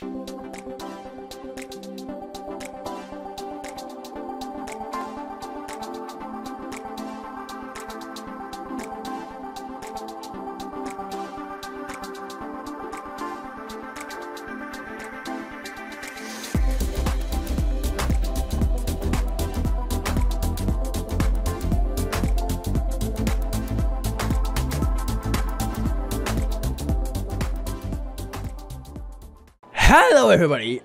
Hello everybody!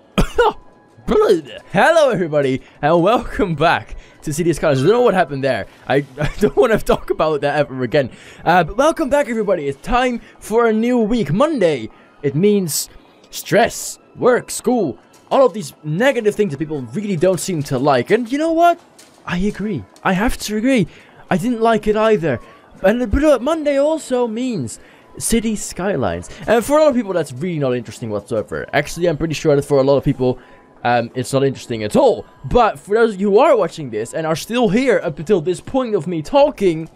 Hello everybody, and welcome back to Skylines. I don't know what happened there. I don't want to talk about that ever again. But welcome back everybody. It's time for a new week. Monday. It means stress, work, school, all of these negative things that people really don't seem to like. And you know what? I agree. I have to agree. I didn't like it either. But Monday also means City Skylines, and for a lot of people that's really not interesting whatsoever. Actually, I'm pretty sure that for a lot of people it's not interesting at all. But for those of you who are watching this and are still here up until this point of me talking,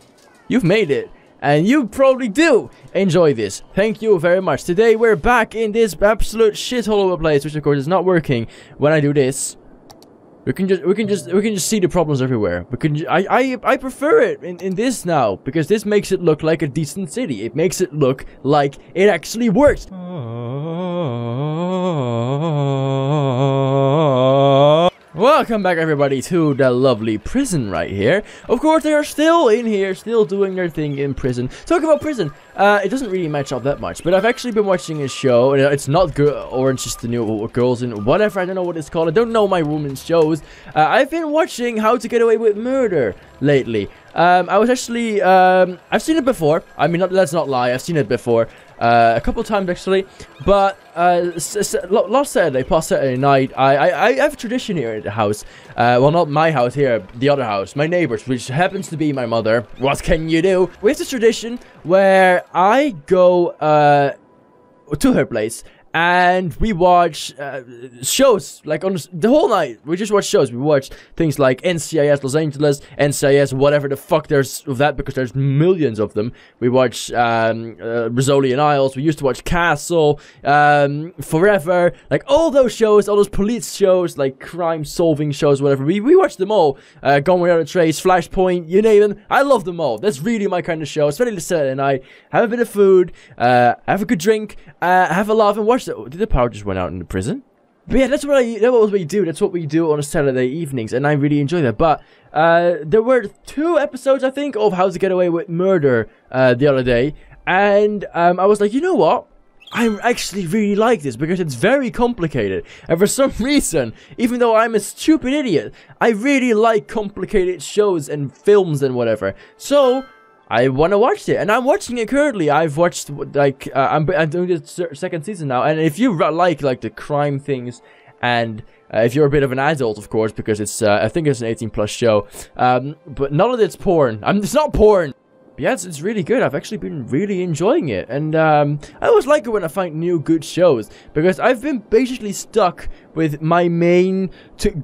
you've made it, and you probably do enjoy this. Thank you very much. Today we're back in this absolute shithole of a place, which of course is not working when I do this. We can just see the problems everywhere. I prefer it in this now, because this makes it look like a decent city. It makes it look like it actually works. Welcome back everybody to the lovely prison right here. Of course they are still in here, still doing their thing in prison. Talk about prison, it doesn't really match up that much, but I've actually been watching a show, and it's not Orange is the New Girls and whatever, I don't know what it's called, I don't know my women's shows. I've been watching How to Get Away with Murder lately. I was actually, I've seen it before, I mean, let's not lie, I've seen it before. A couple times actually, but last Saturday, past Saturday night, I have a tradition here at the house. Well, not my house here, the other house, my neighbors, which happens to be my mother. What can you do? We have this tradition where I go to her place, and we watch shows, like on the whole night. We just watch shows. We watch things like NCIS Los Angeles, NCIS whatever the fuck there's of that, because there's millions of them. We watch Rizzoli and Isles. We used to watch Castle, Forever, like all those shows, all those police shows, like crime solving shows, whatever. We watch them all. Gone Without a Trace, Flashpoint, you name them. I love them all. That's really my kind of show. Especially the Saturday night. Have a bit of food, have a good drink, have a laugh, and watch. Did the power just went out in the prison? But yeah, that's what we do. That's what we do on Saturday evenings, and I really enjoy that. But there were 2 episodes, I think, of How to Get Away with Murder the other day, and I was like, you know what? I actually really like this, because it's very complicated, and for some reason, even though I'm a stupid idiot, I really like complicated shows and films and whatever. So I want to watch it, and I'm watching it currently. I've watched, like, I'm doing the second season now, and if you like the crime things, and if you're a bit of an adult, of course, because it's, I think it's an 18+ show, but none of it's porn. It's not porn. Yeah, it's really good. I've actually been really enjoying it, and I always like it when I find new good shows, because I've been basically stuck with my main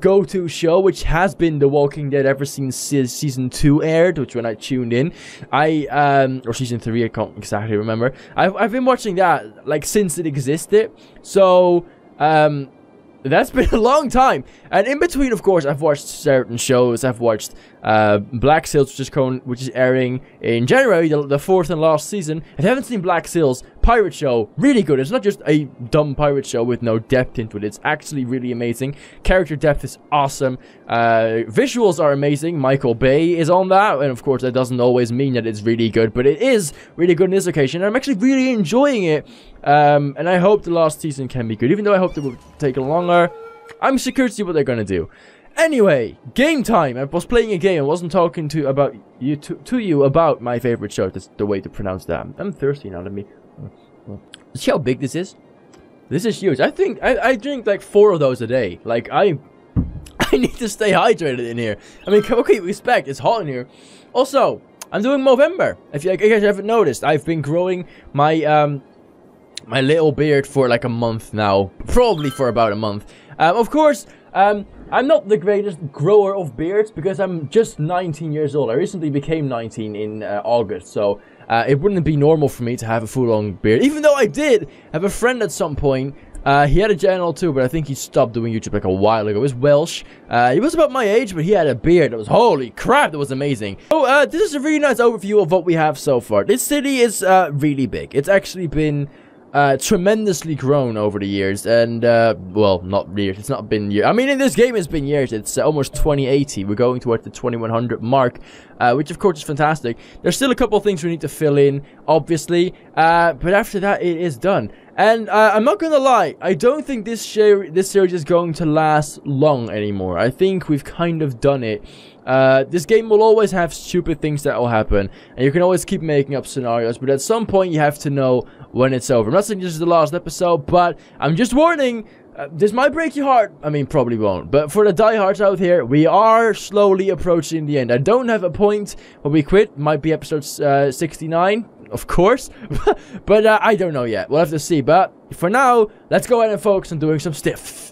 go-to show, which has been The Walking Dead ever since season 2 aired, which when I tuned in, or season 3, I can't exactly remember. I've been watching that like since it existed, so that's been a long time. And in between, of course, I've watched certain shows. I've watched Black Sails, which is airing in January, the 4th and last season. If you haven't seen Black Sails, pirate show, really good. It's not just a dumb pirate show with no depth into it. It's actually really amazing. Character depth is awesome. Visuals are amazing. Michael Bay is on that, and of course, that doesn't always mean that it's really good, but it is really good in this occasion. And I'm actually really enjoying it. And I hope the last season can be good, even though I hope it will take longer. I'm secure to see what they're gonna do. Anyway, game time. I was playing a game. I wasn't talking to you about my favorite show. That's the way to pronounce that. I'm thirsty now. Let me see how big this is. This is huge. I think I drink like 4 of those a day. Like I need to stay hydrated in here. I mean, okay, respect. It's hot in here. Also, I'm doing Movember. If you guys haven't noticed, I've been growing my my little beard for like a month now, probably for about a month. Of course, I'm not the greatest grower of beards because I'm just 19 years old. I recently became 19 in August, so it wouldn't be normal for me to have a full-on beard. Even though I did have a friend at some point He had a channel too, but I think he stopped doing YouTube like a while ago. He was Welsh. He was about my age, but he had a beard that was, holy crap, that was amazing. So, this is a really nice overview of what we have so far. This city is really big. It's actually been tremendously grown over the years, and well, not years, it's not been years. I mean, in this game it's been years. It's almost 2080. We're going towards the 2100 mark, which of course is fantastic. There's still a couple of things we need to fill in, obviously, but after that it is done. And I'm not gonna lie, I don't think this series is going to last long anymore. I think we've kind of done it. This game will always have stupid things that will happen, and you can always keep making up scenarios, but at some point you have to know when it's over. I'm not saying this is the last episode, but I'm just warning, this might break your heart. I mean, probably won't, but for the diehards out here, we are slowly approaching the end. I don't have a point when we quit. Might be episode 69, of course, but I don't know yet. We'll have to see, but for now, let's go ahead and focus on doing some stuff.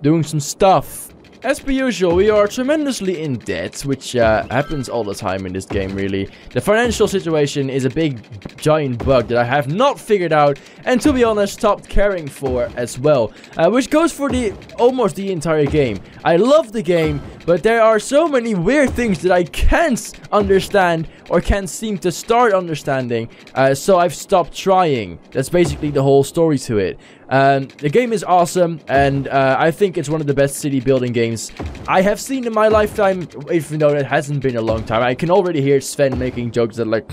Doing some stuff. As per usual, we are tremendously in debt, which happens all the time in this game, really. The financial situation is a big, giant bug that I have not figured out, and to be honest, stopped caring for as well. Which goes for almost the entire game. I love the game, but there are so many weird things that I can't understand, or can't seem to start understanding, so I've stopped trying. That's basically the whole story to it. The game is awesome, and I think it's one of the best city building games I have seen in my lifetime, even though it hasn't been a long time. I can already hear Sven making jokes that like,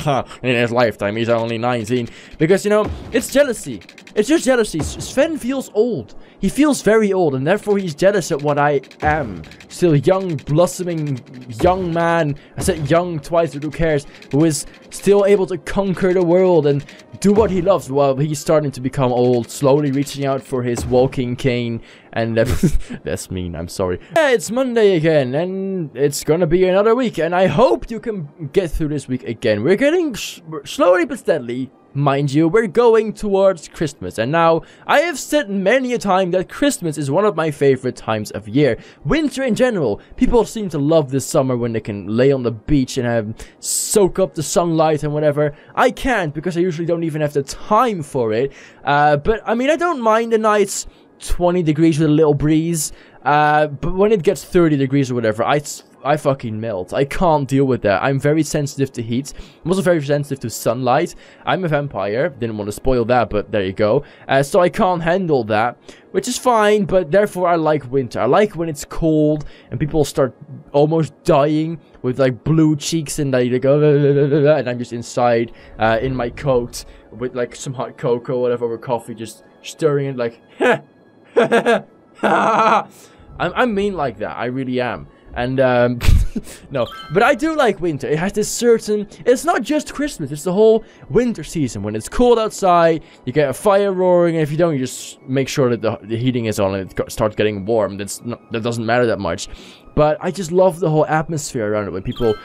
in his lifetime, he's only 19. Because, you know, it's jealousy. It's just jealousy. Sven feels old. He feels very old, and therefore he's jealous at what I am. Still young, blossoming, young man. I said young twice, but who cares? Who is still able to conquer the world and do what he loves while he's starting to become old, slowly reaching out for his walking cane. And that's mean, I'm sorry. Yeah, it's Monday again, and it's gonna be another week, and I hope you can get through this week again. We're getting slowly but steadily. Mind you, we're going towards Christmas, and now, I have said many a time that Christmas is one of my favorite times of year. Winter in general, people seem to love this summer when they can lay on the beach and soak up the sunlight and whatever. I can't, because I usually don't even have the time for it, but I mean, I don't mind the nights 20 degrees with a little breeze, but when it gets 30 degrees or whatever, I fucking melt. I can't deal with that. I'm very sensitive to heat. I'm also very sensitive to sunlight. I'm a vampire. Didn't want to spoil that, but there you go. So I can't handle that, which is fine, but therefore I like winter. I like when it's cold and people start almost dying with like blue cheeks and they go, and I'm just inside in my coat with like some hot cocoa or whatever, or coffee, just stirring it like, I'm mean like that. I really am. And, no, but I do like winter. It has this certain, it's not just Christmas, it's the whole winter season. When it's cold outside, you get a fire roaring, and if you don't, you just make sure that the heating is on and it starts getting warm. That doesn't matter that much. But I just love the whole atmosphere around it. When people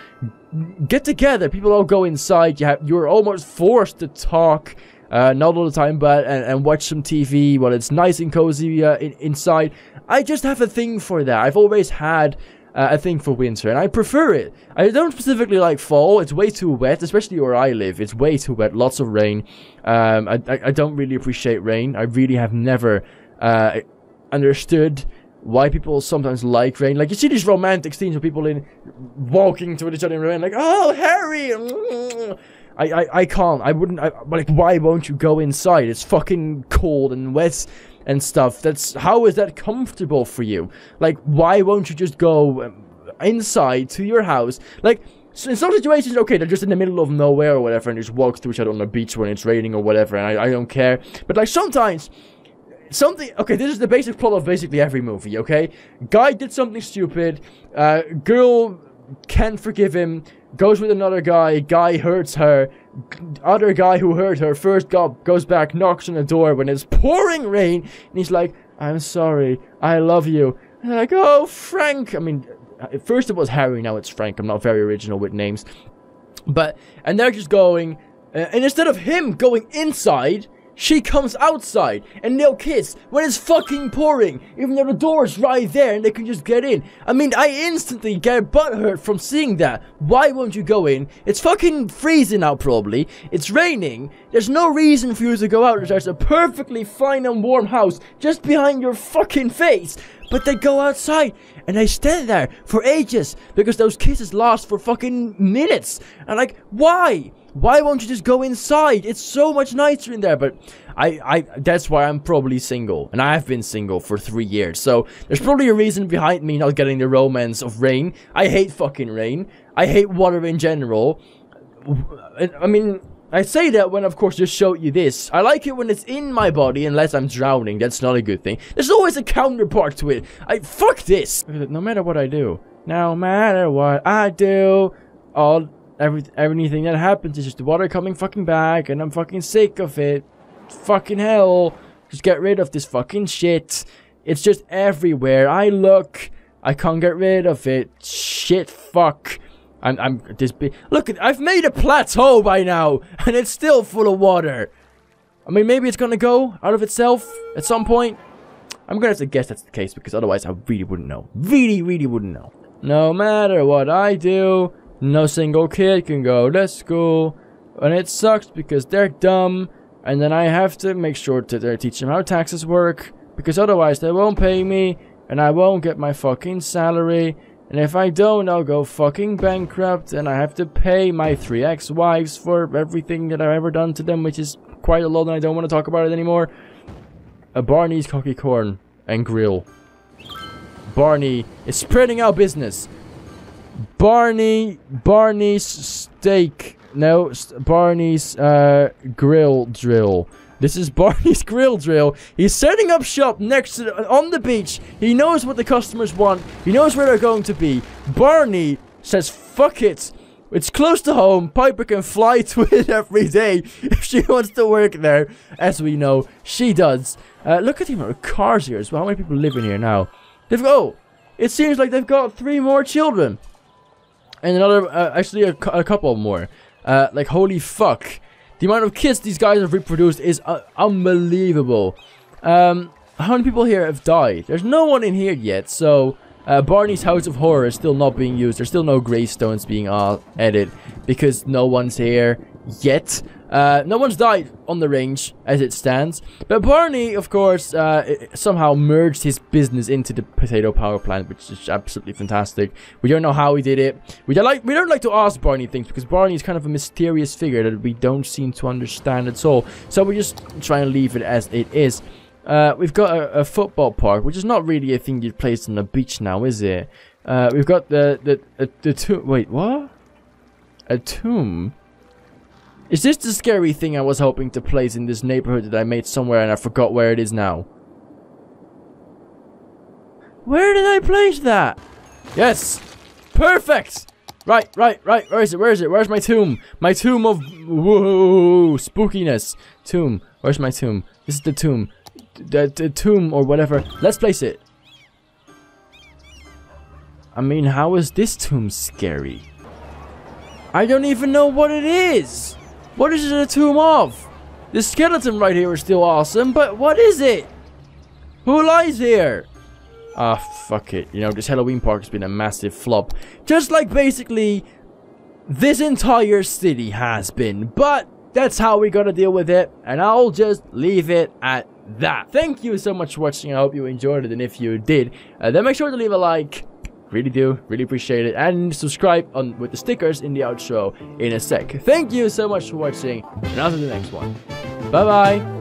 get together, people all go inside, you're almost forced to talk. Not all the time, but and watch some TV while it's nice and cozy inside. I just have a thing for that. I've always had a thing for winter, and I prefer it. I don't specifically like fall. It's way too wet, especially where I live. It's way too wet, lots of rain. I don't really appreciate rain. I really have never understood why people sometimes like rain. Like, you see these romantic scenes of people walking to each other in rain, like, oh, Harry! I can't. I wouldn't. Like, why won't you go inside? It's fucking cold and wet and stuff. How is that comfortable for you? Like, why won't you just go inside to your house? Like, so in some situations, okay, they're just in the middle of nowhere or whatever, and just walk through each other on the beach when it's raining or whatever, and I don't care. But like, sometimes okay, this is the basic plot of basically every movie, okay? Guy did something stupid, girl can't forgive him, goes with another guy, guy hurts her, other guy who hurt her first goes back, knocks on the door when it's pouring rain, and he's like, I'm sorry, I love you. And they're like, oh, Frank. I mean, at first it was Harry, now it's Frank. I'm not very original with names. And they're just going, and instead of him going inside, she comes outside and they'll kiss when it's fucking pouring, even though the door's right there and they can just get in. I mean, I instantly get butthurt from seeing that. Why won't you go in? It's fucking freezing out probably. It's raining. There's no reason for you to go out. There's a perfectly fine and warm house just behind your fucking face. But they go outside and they stand there for ages because those kisses last for fucking minutes. And like, why? Why won't you just go inside? It's so much nicer in there. But that's why I'm probably single. And I have been single for 3 years. So there's probably a reason behind me not getting the romance of rain. I hate fucking rain. I hate water in general. I mean, I say that when, of course, just showed you this. I like it when it's in my body, unless I'm drowning. That's not a good thing. There's always a counterpart to it. Fuck this. No matter what I do. No matter what I do. Everything that happens is just the water coming fucking back. And I'm fucking sick of it. Fucking hell. Just get rid of this fucking shit. It's just everywhere. I look. I can't get rid of it. Shit, fuck. I'm this big. Look, I've made a plateau by now, and it's still full of water. I mean, maybe it's gonna go out of itself at some point. I'm gonna have to guess that's the case, because otherwise I really wouldn't know. Really wouldn't know. No matter what I do, no single kid can go to school, and it sucks because they're dumb, and then I have to make sure to teach them how taxes work, because otherwise they won't pay me, and I won't get my fucking salary. And if I don't, I'll go fucking bankrupt, and I have to pay my 3 ex-wives for everything that I've ever done to them, which is quite a lot, and I don't want to talk about it anymore. Barney's Cocky Corn and Grill. Barney is spreading out business. Barney's Steak. No, Barney's Grill Drill. This is Barney's Grill Drill. He's setting up shop next to on the beach. He knows what the customers want. He knows where they're going to be. Barney says, fuck it. It's close to home. Piper can fly to it every day if she wants to work there. As we know, she does. Look at the amount of cars here as well. How many people live in here now? It seems like they've got 3 more children. And another, actually a couple more. Like, holy fuck. The amount of kids these guys have reproduced is unbelievable. How many people here have died? There's no one in here yet, so Barney's House of Horror is still not being used. There's still no gravestones being added because no one's here yet. No one's died on the range as it stands. But Barney, of course, somehow merged his business into the potato power plant, which is absolutely fantastic. We don't know how he did it. We don't like to ask Barney things because Barney is kind of a mysterious figure that we don't seem to understand at all. So we just try and leave it as it is. We've got a football park, which is not really a thing you'd place on the beach now, is it? We've got the tomb. Wait, what? A tomb? Is this the scary thing I was hoping to place in this neighborhood that I made somewhere and I forgot where it is now? Where did I place that? Yes! Perfect! Right. Where is it? Where's my tomb? My tomb of whoa, spookiness. Tomb. Where's my tomb? This is the tomb. The tomb or whatever. Let's place it. I mean, how is this tomb scary? I don't even know what it is. What is it a tomb of? The skeleton right here is still awesome, but what is it? Who lies here? Ah, fuck it. You know, this Halloween park has been a massive flop. Just like basically this entire city has been. But that's how we gotta deal with it. And I'll just leave it at that. Thank you so much for watching. I hope you enjoyed it. And if you did, then make sure to leave a like. Really appreciate it, and subscribe with the stickers in the outro in a sec. Thank you so much for watching, and I'll see you in the next one. Bye bye.